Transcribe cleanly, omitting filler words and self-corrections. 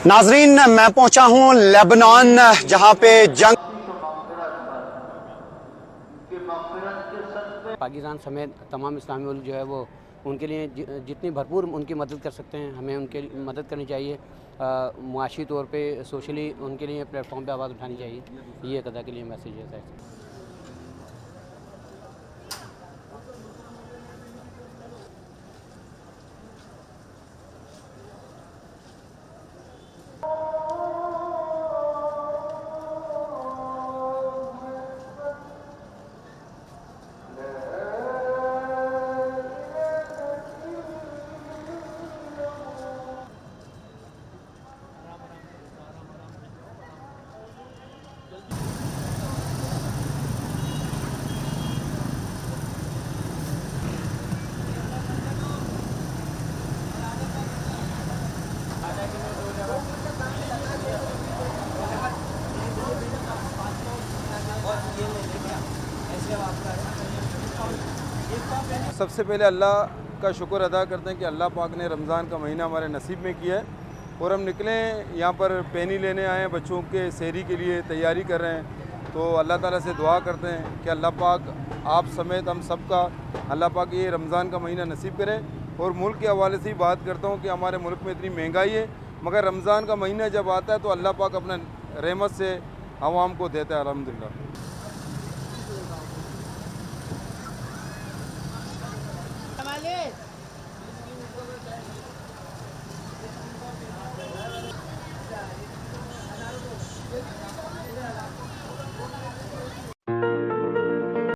नाजरीन, मैं पहुंचा हूं लेबनान, जहां पे जंग पाकिस्तान समेत तमाम इस्लामी मुल्क जो है वो उनके लिए जितनी भरपूर उनकी मदद कर सकते हैं हमें उनके मदद करनी चाहिए। मुआशी तौर पे सोशली उनके लिए प्लेटफॉर्म पे आवाज़ उठानी चाहिए। ये एक अदा के लिए मैसेज है। सबसे पहले अल्लाह का शुक्र अदा करते हैं कि अल्लाह पाक ने रमज़ान का महीना हमारे नसीब में किया है और हम निकले यहाँ पर पैनी लेने आए हैं, बच्चों के सहरी के लिए तैयारी कर रहे हैं। तो अल्लाह ताला से दुआ करते हैं कि अल्लाह पाक आप समेत हम सब का अल्लाह पाक ये रमज़ान का महीना नसीब करे। और मुल्क के हवाले से ही बात करता हूँ कि हमारे मुल्क में इतनी महंगाई है, मगर रमज़ान का महीना जब आता है तो अल्लाह पाक अपने रहमत से आवाम को देता है अल्हम्दुलिल्लाह।